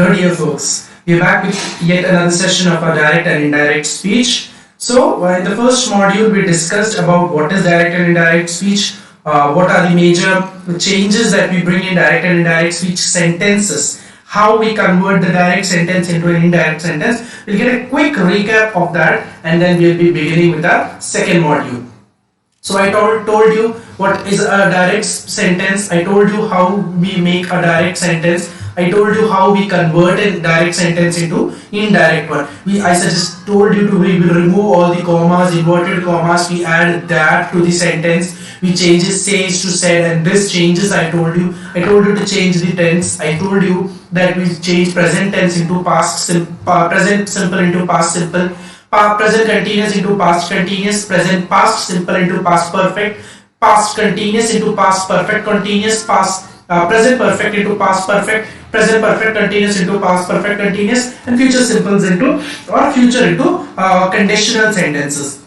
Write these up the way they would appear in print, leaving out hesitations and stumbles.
Hello dear folks, we are back with yet another session of our direct and indirect speech. So in the first module we discussed about what is direct and indirect speech, what are the major changes that we bring in direct and indirect speech sentences, how we convert the direct sentence into an indirect sentence. We'll get a quick recap of that and then we'll be beginning with our second module. So I told you what is a direct sentence, I told you how we make a direct sentence, I told you how we convert a direct sentence into indirect one. I just told you we will remove all the commas, inverted commas, we add that to the sentence, we change says to said, and this changes. I told you to change the tense. I told you that we change present tense into present simple into past simple, present continuous into past continuous, present past simple into past perfect, past continuous into past perfect continuous, present perfect into past perfect, present perfect continuous into past perfect continuous, and future simples into or future into conditional sentences.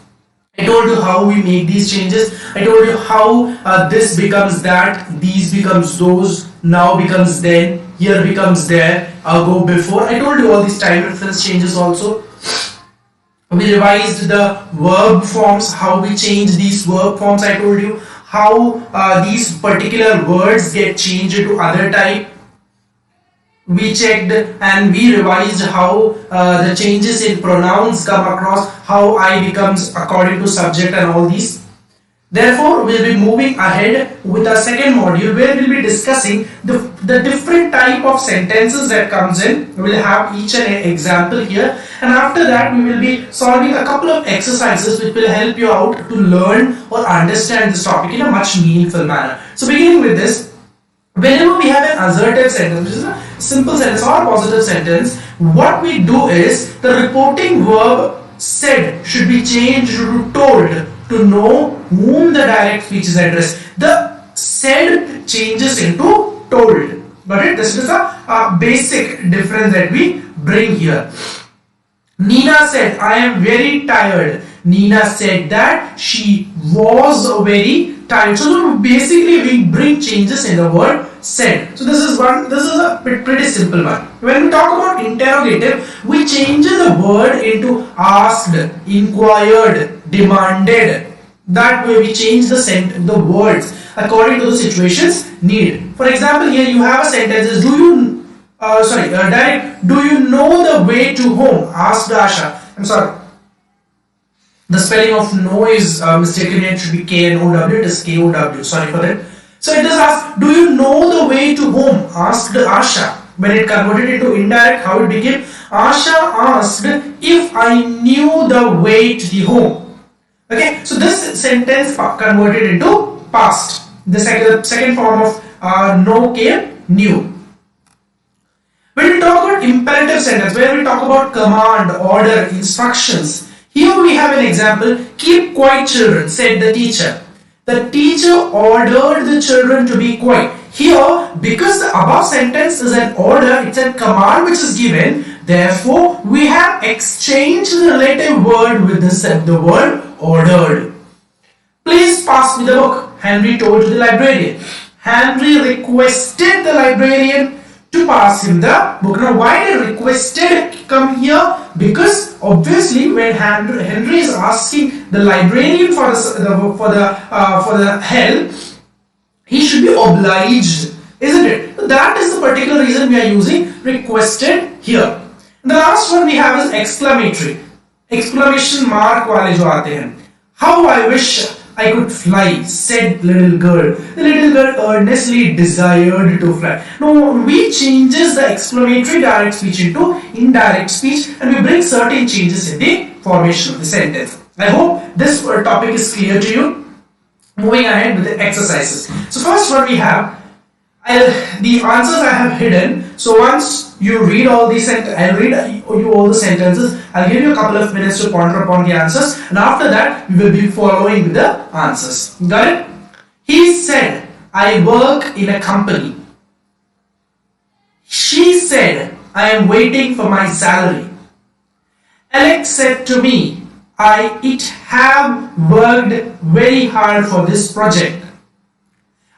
I told you how we make these changes. I told you how this becomes that, these becomes those, now becomes then, here becomes there, go before. I told you all these time reference changes also. We revised the verb forms, how we change these verb forms. I told you how these particular words get changed into other type. We checked and we revised how the changes in pronouns come across, how I becomes according to subject and all these. Therefore, we'll be moving ahead with our second module where we'll be discussing the different type of sentences that comes in. We'll have each an example here, and after that we will be solving a couple of exercises which will help you out to learn or understand this topic in a much meaningful manner. So beginning with this, whenever we have an assertive sentence, which is a simple sentence or a positive sentence, what we do is the reporting verb said should be changed to told to know whom the direct speech is addressed. The said changes into told. Got it? This is a basic difference that we bring here. Nina said, I am very tired. Nina said that she was very tired. So basically we bring changes in the word said. So this is a pretty simple one. When we talk about interrogative, we change the word into asked, inquired, demanded. That way we change the words according to the situation's need. For example, here you have a sentence: do you do you know the way to home? Asked Asha. I'm sorry, the spelling of no is mistaken. It should be K-N-O-W. It is K-O-W. Sorry for that. So it does ask, do you know the way to home? Asked Asha. When it converted into indirect, how it became? Asha asked if I knew the way to the home. Okay, so this sentence converted into past. The second form of know came knew. When we talk about imperative sentence, where we talk about command, order, instructions, here we have an example. Keep quiet, children, said the teacher. The teacher ordered the children to be quiet. Here, because the above sentence is an order, it's a command which is given. Therefore, we have exchanged the relative word with the word ordered. Please pass me the book, Henry told the librarian. Henry requested the librarian to pass him the book. Now, why did requested come here? Because obviously, when Henry is asking the librarian for the help, he should be obliged, isn't it? So that is the particular reason we are using requested here. The last one we have is exclamatory. Exclamation mark वाले जो आते हैं. How I wish I could fly, said little girl. The little girl earnestly desired to fly. Now we changes the exclamatory direct speech into indirect speech, and we bring certain changes in the formation of the sentence. I hope this topic is clear to you. Moving ahead with the exercises. So first one we have, the answers I have hidden. So once you read all these, I'll read you all the sentences. I'll give you a couple of minutes to ponder upon the answers, and after that we will be following with the answers. Got it? He said, I work in a company. She said, I am waiting for my salary. Alex said to me, I have worked very hard for this project.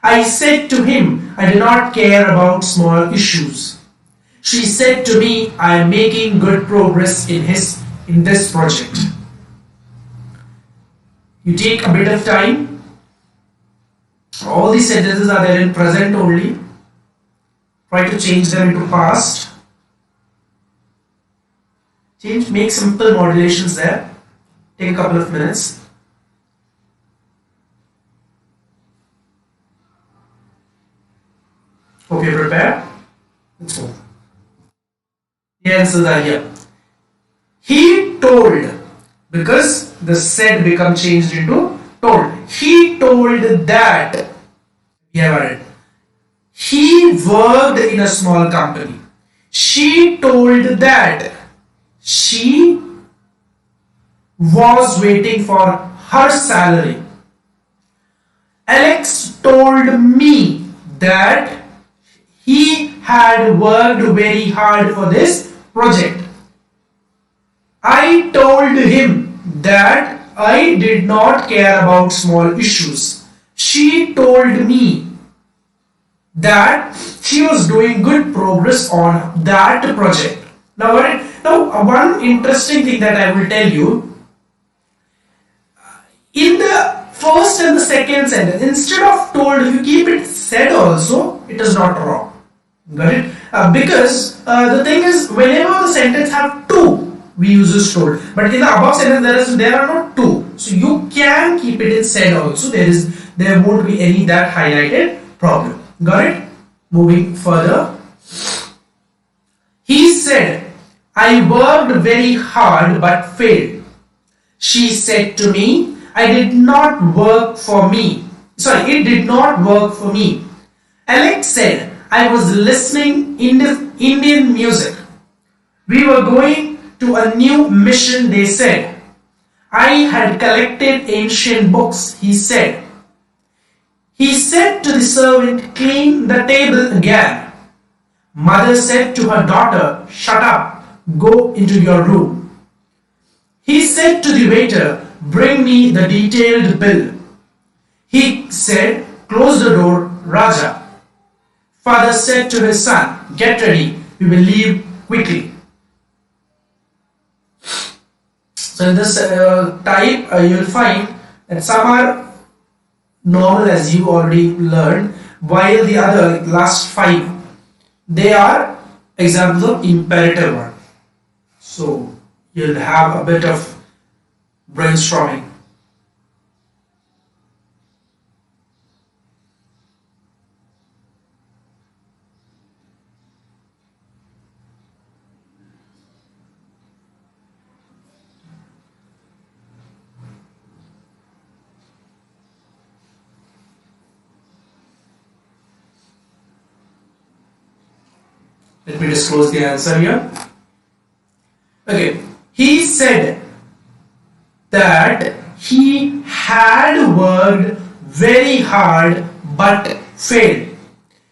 I said to him, I do not care about small issues. She said to me, I am making good progress in this project. You take a bit of time. All these sentences are there in present only. Try to change them into past. Make simple modulations there. Take a couple of minutes. Hope you're prepared. Let's go. The answers are here. He told, because the said become changed into told. He told that. We have heard. He worked in a small company. She told that she was waiting for her salary. Alex told me that he had worked very hard for this project. I told him that I did not care about small issues. She told me that she was doing good progress on that project. Now, one interesting thing that I will tell you, in the first and the second sentence, instead of told, if you keep it said also, it is not wrong. Got it? Because the thing is, whenever the sentence have two, we use told. But in the above sentence, there are not two. So you can keep it in said also. There won't be any that highlighted problem. Got it? Moving further. He said, I worked very hard but failed. She said to me, it did not work for me. Alex said, I was listening Indian music. We were going to a new mission, they said. I had collected ancient books, he said. He said to the servant, clean the table again. Mother said to her daughter, shut up, go into your room. He said to the waiter, bring me the detailed bill. He said, close the door, Raja. Father said to his son, get ready, we will leave quickly. So in this type, you will find that some are normal as you already learned, while the other, like last 5, they are examples of imperative one. So you'll have a bit of brainstorming. Let me disclose the answer here. Okay, he said that he had worked very hard but failed.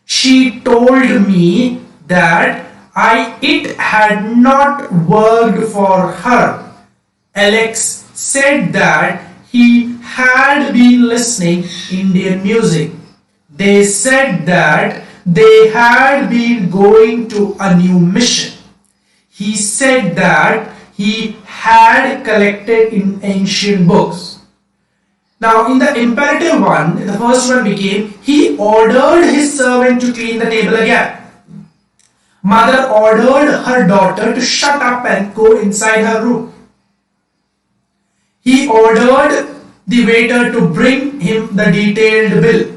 She told me that it had not worked for her. Alex said that he had been listening Indian music. They said that they had been going to a new mission. He said that he had collected in ancient books. Now in the imperative one, the first one became, he ordered his servant to clean the table again. Mother ordered her daughter to shut up and go inside her room. He ordered the waiter to bring him the detailed bill.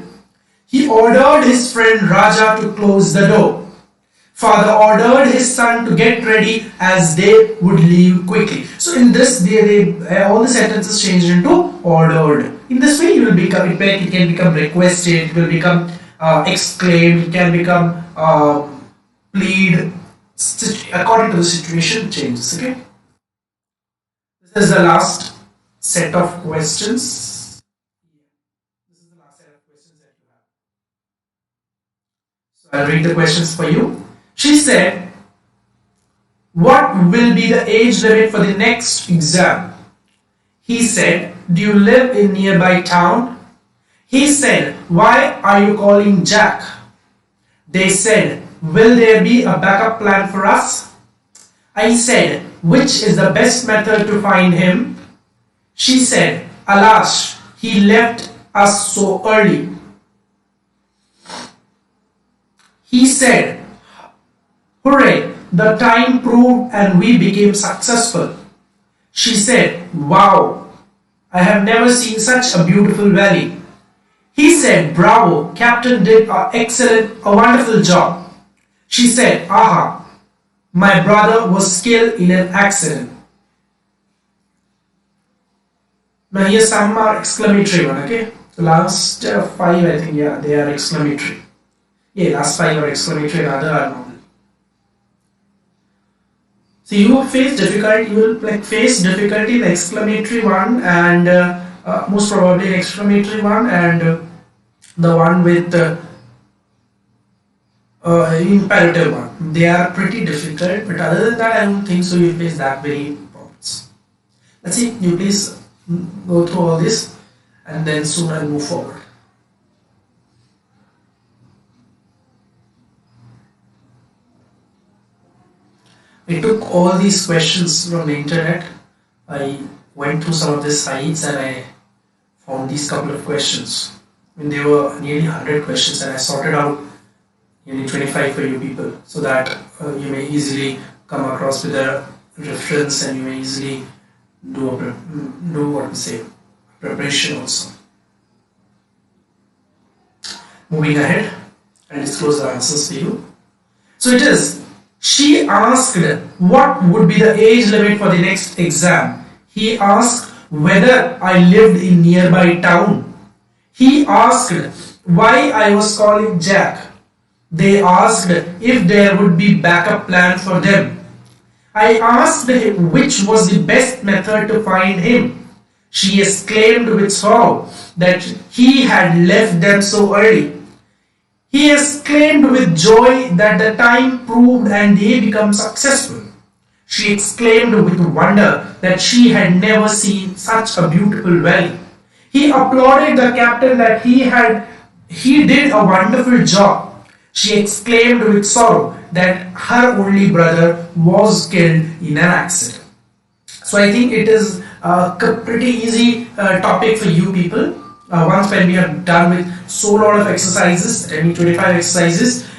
He ordered his friend Raja to close the door. Father ordered his son to get ready as they would leave quickly. So in this, all the sentences changed into ordered. In this way, it can become requested, it will become exclaimed, it can become plead, according to the situation changes. Okay. This is the last set of questions. I'll read the questions for you. She said, what will be the age limit for the next exam? He said, do you live in nearby town? He said, why are you calling Jack? They said, will there be a backup plan for us? I said, which is the best method to find him? She said, alas, he left us so early. He said, hooray, the time proved and we became successful. She said, wow, I have never seen such a beautiful valley. He said, bravo, Captain did a wonderful job. She said, aha, my brother was killed in an accident. Now here's some more exclamatory one, okay? The last 5, I think, yeah, they are exclamatory. Yeah, last 5 are exclamatory and other are normal. So you will face difficulty in the exclamatory one and most probably an exclamatory one and the one with imperative one. They are pretty difficult, but other than that, I don't think so you face that many problems. Let's see, you please go through all this and then soon I'll move forward. I took all these questions from the internet. I went through some of the sites and I found these couple of questions. I mean, there were nearly 100 questions and I sorted out nearly 25 for you people so that you may easily come across with a reference and you may easily do preparation also. Moving ahead and disclose the answers for you. So it is, she asked what would be the age limit for the next exam. He asked whether I lived in nearby town. He asked why I was calling Jack. They asked if there would be backup plan for them. I asked him which was the best method to find him. She exclaimed with sorrow that he had left them so early. He exclaimed with joy that the time proved and they become successful. She exclaimed with wonder that she had never seen such a beautiful valley. He applauded the captain that he did a wonderful job. She exclaimed with sorrow that her only brother was killed in an accident. So I think it is a pretty easy topic for you people. Once when we are done with so lot of exercises, 25 exercises,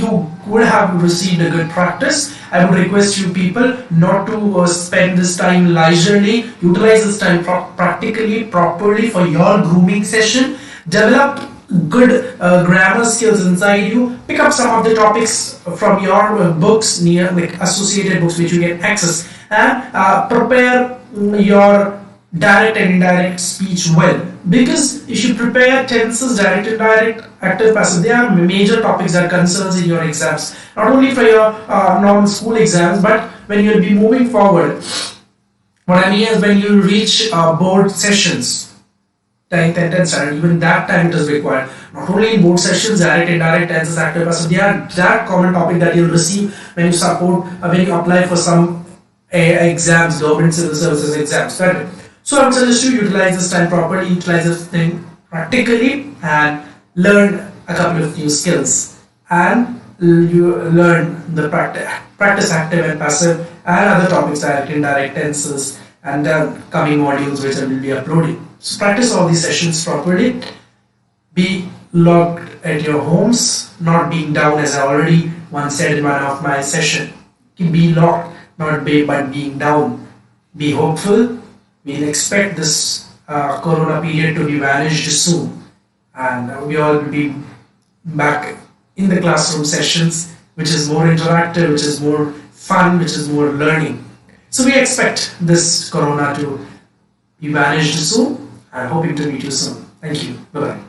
you would have received a good practice. I would request you people not to spend this time leisurely. Utilize this time practically, properly for your grooming session. Develop good grammar skills inside you. Pick up some of the topics from your books, like associated books which you get access, and prepare your direct and indirect speech well. Because you should prepare tenses, direct, indirect, active, passive. They are major topics that concerns in your exams. Not only for your normal school exams, but when you'll be moving forward. What I mean is when you reach board sessions, 10th and 10th standard, even that time it is required. Not only in board sessions, direct, indirect, tenses, active, passive. They are that common topic that you'll receive when you when you apply for some exams, government civil services exams. Correct? So I would suggest you utilize this time properly, utilize this thing practically and learn a couple of new skills. And you learn the practice active and passive and other topics, direct, indirect, tenses and coming modules which I will be uploading. So practice all these sessions properly. Be logged at your homes, not being down as I already once said in one of my session. Be locked, not but being down. Be hopeful. We'll expect this corona period to be vanished soon and we all will be back in the classroom sessions, which is more interactive, which is more fun, which is more learning. So we expect this corona to be vanished soon and hoping to meet you soon. Thank you. Bye-bye.